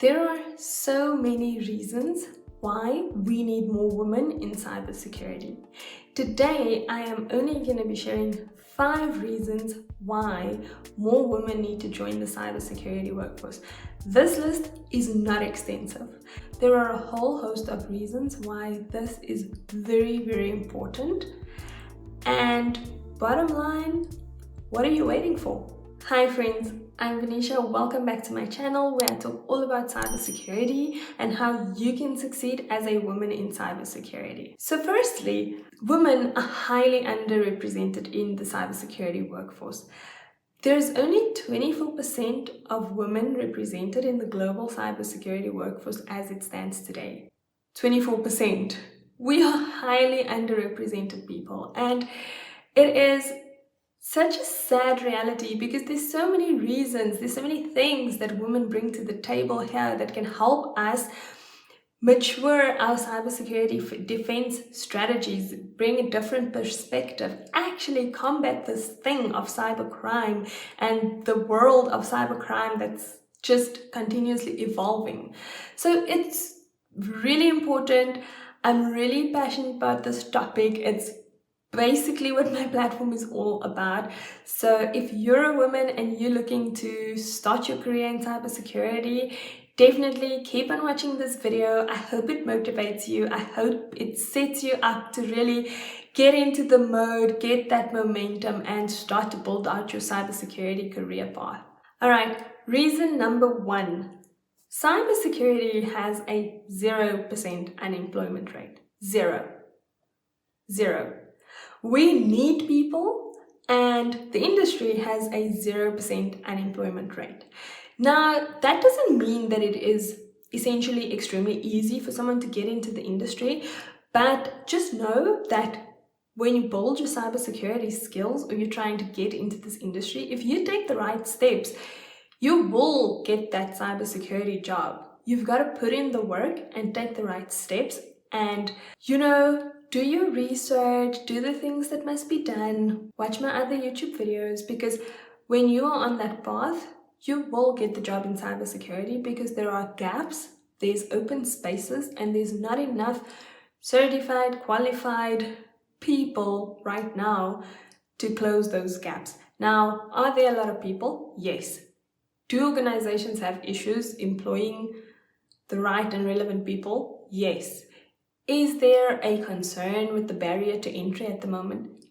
There are so many reasons why we need more women in cybersecurity. Today, I am only going to be sharing 5 reasons why more women need to join the cybersecurity workforce. This list is not extensive. There are a whole host of reasons why this is very, very important. And bottom line, what are you waiting for? Hi friends, I'm Venicia. Welcome back to my channel where I talk all about cybersecurity and how you can succeed as a woman in cybersecurity. So firstly, women are highly underrepresented in the cybersecurity workforce. There's only 24% of women represented in the global cybersecurity workforce as it stands today. 24%. We are highly underrepresented people, and it is such a sad reality because there's so many reasons, there's so many things that women bring to the table here that can help us mature our cybersecurity defense strategies, bring a different perspective, actually combat this thing of cybercrime and the world of cybercrime that's just continuously evolving. So it's really important. I'm really passionate about this topic. It's basically what my platform is all about. So if you're a woman and you're looking to start your career in cybersecurity, definitely keep on watching this video. I hope it motivates you. I hope it sets you up to really get into the mode, get that momentum, and start to build out your cybersecurity career path. All right, reason number 1. Cybersecurity has a 0% unemployment rate. Zero. We need people, and the industry has a 0% unemployment rate. Now, that doesn't mean that it is essentially extremely easy for someone to get into the industry, but just know that when you build your cybersecurity skills or you're trying to get into this industry, if you take the right steps, you will get that cybersecurity job. You've got to put in the work and take the right steps and, do your research, do the things that must be done, watch my other YouTube videos, because when you are on that path, you will get the job in cybersecurity because there are gaps, there's open spaces, and there's not enough certified, qualified people right now to close those gaps. Now, are there a lot of people? Yes. Do organizations have issues employing the right and relevant people? Yes. Is there a concern with the barrier to entry at the moment?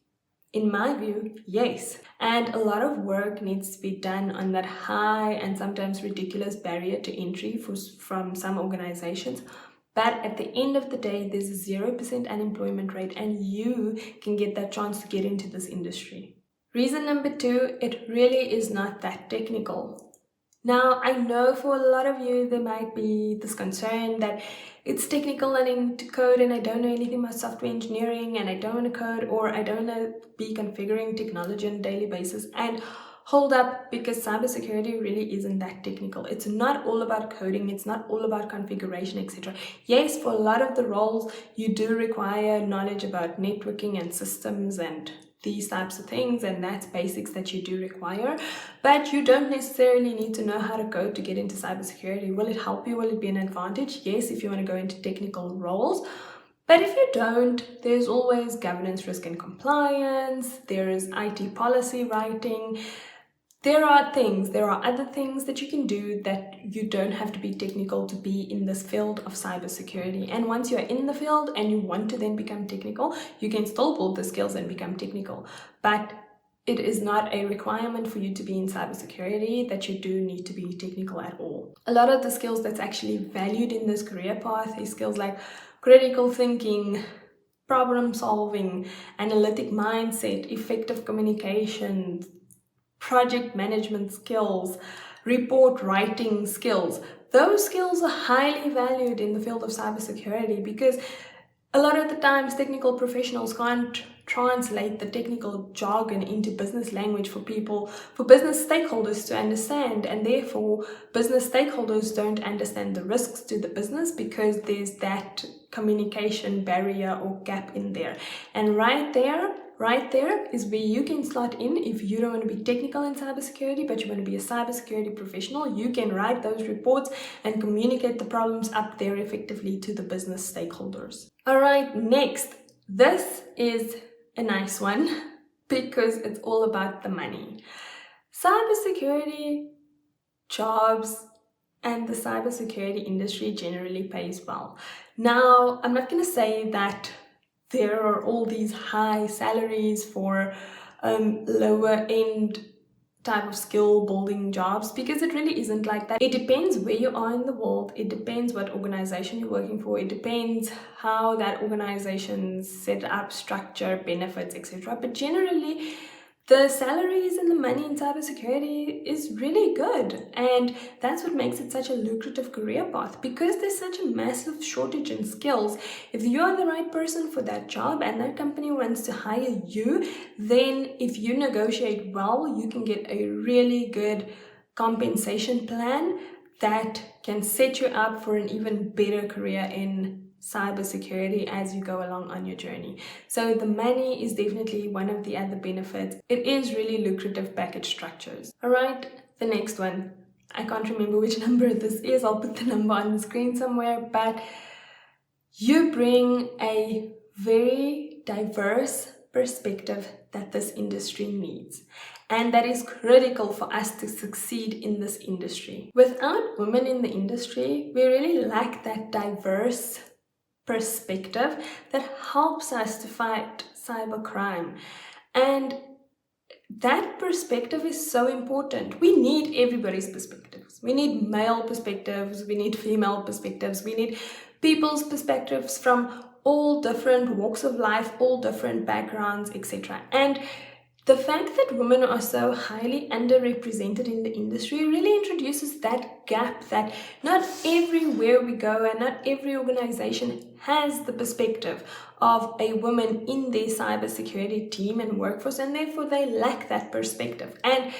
In my view, yes. And a lot of work needs to be done on that high and sometimes ridiculous barrier to entry from some organizations. But at the end of the day, there's a 0% unemployment rate and you can get that chance to get into this industry. Reason number 2, it really is not that technical. Now, I know for a lot of you, there might be this concern that it's technical and into code and I don't know anything about software engineering and I don't want to code or I don't know be configuring technology on a daily basis. And hold up, because cybersecurity really isn't that technical. It's not all about coding. It's not all about configuration, etc. Yes, for a lot of the roles, you do require knowledge about networking and systems and these types of things, and that's basics that you do require, but you don't necessarily need to know how to code to get into cybersecurity. Will it help you? Will it be an advantage? Yes, if you want to go into technical roles. But if you don't, there's always governance, risk and compliance, there is IT policy writing. There are other things that you can do that you don't have to be technical to be in this field of cybersecurity. And once you're in the field and you want to then become technical, you can still build the skills and become technical. But it is not a requirement for you to be in cybersecurity that you do need to be technical at all. A lot of the skills that's actually valued in this career path is skills like critical thinking, problem solving, analytic mindset, effective communication, project management skills, report writing skills. Those skills are highly valued in the field of cybersecurity because a lot of the times technical professionals can't translate the technical jargon into business language for business stakeholders to understand, and therefore business stakeholders don't understand the risks to the business because there's that communication barrier or gap in there. And right there, right there is where you can slot in. If you don't want to be technical in cybersecurity, but you want to be a cybersecurity professional, you can write those reports and communicate the problems up there effectively to the business stakeholders. All right, next, this is a nice one because it's all about the money. Cybersecurity jobs and the cybersecurity industry generally pays well. Now, I'm not going to say that there are all these high salaries for lower end type of skill building jobs, because it really isn't like that. It depends where you are in the world, it depends what organization you're working for, it depends how that organization's set up, structure, benefits, etc. But generally the salaries and the money in cybersecurity is really good, and that's what makes it such a lucrative career path, because there's such a massive shortage in skills. If you are the right person for that job and that company wants to hire you, then if you negotiate well, you can get a really good compensation plan that can set you up for an even better career in cybersecurity as you go along on your journey. So the money is definitely one of the other benefits. It is really lucrative package structures. All right, the next one. I can't remember which number this is. I'll put the number on the screen somewhere, but you bring a very diverse perspective that this industry needs. And that is critical for us to succeed in this industry. Without women in the industry, we really lack that diverse perspective that helps us to fight cybercrime. And that perspective is so important. We need everybody's perspectives. We need male perspectives, we need female perspectives, we need people's perspectives from all different walks of life, all different backgrounds, etc. And the fact that women are so highly underrepresented in the industry really introduces that gap that not everywhere we go and not every organization has the perspective of a woman in their cybersecurity team and workforce, and therefore they lack that perspective. And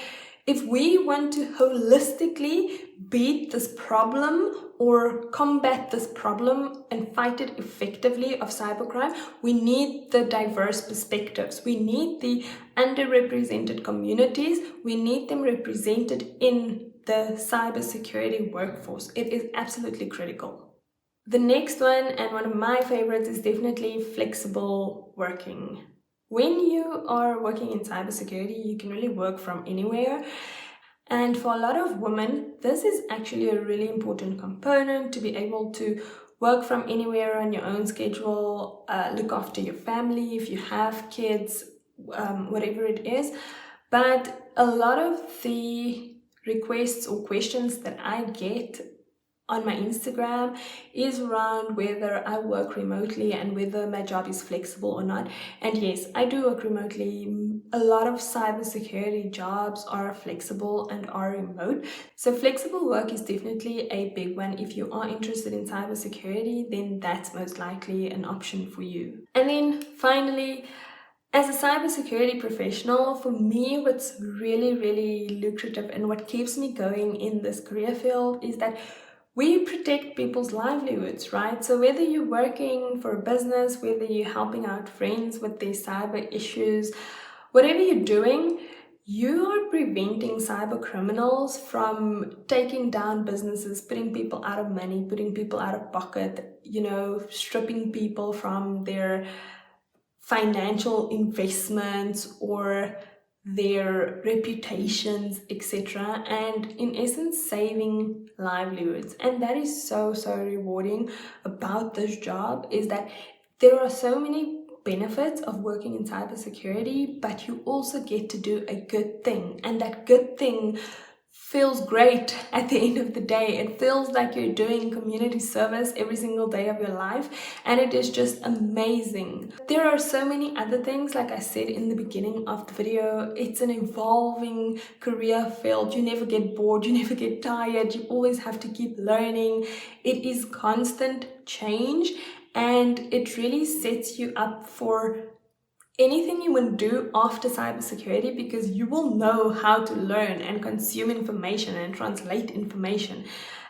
if we want to holistically beat this problem or combat this problem and fight it effectively of cybercrime, we need the diverse perspectives. We need the underrepresented communities. We need them represented in the cybersecurity workforce. It is absolutely critical. The next one, and one of my favorites, is definitely flexible working. When you are working in cybersecurity, you can really work from anywhere. And for a lot of women, this is actually a really important component, to be able to work from anywhere on your own schedule, look after your family if you have kids, whatever it is. But a lot of the requests or questions that I get on my Instagram is around whether I work remotely and whether my job is flexible or not. And yes, I do work remotely. A lot of cybersecurity jobs are flexible and are remote. So flexible work is definitely a big one. If you are interested in cybersecurity, then that's most likely an option for you. And then finally, as a cybersecurity professional, for me, what's really, really lucrative and what keeps me going in this career field is that we protect people's livelihoods, right? So whether you're working for a business, whether you're helping out friends with their cyber issues, whatever you're doing, you are preventing cyber criminals from taking down businesses, putting people out of money, putting people out of pocket, stripping people from their financial investments or their reputations, etc., and in essence saving livelihoods. And that is so rewarding about this job, is that there are so many benefits of working in cybersecurity, but you also get to do a good thing, and that good thing feels great at the end of the day. It feels like you're doing community service every single day of your life, and it is just amazing. There are so many other things, like I said in the beginning of the video, it's an evolving career field. You never get bored, you never get tired, you always have to keep learning. It is constant change, and it really sets you up for anything you want to do after cybersecurity, because you will know how to learn and consume information and translate information.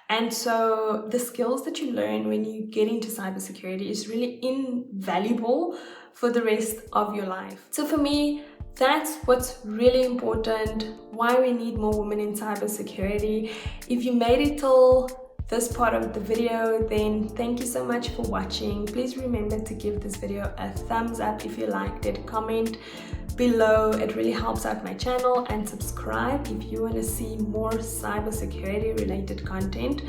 And so the skills that you learn when you get into cybersecurity is really invaluable for the rest of your life. So for me, that's what's really important, why we need more women in cybersecurity. If you made it till this part of the video, then thank you so much for watching. Please remember to give this video a thumbs up if you liked it, comment below, it really helps out my channel, and subscribe if you want to see more cybersecurity related content.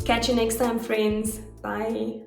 Catch you next time, friends. Bye.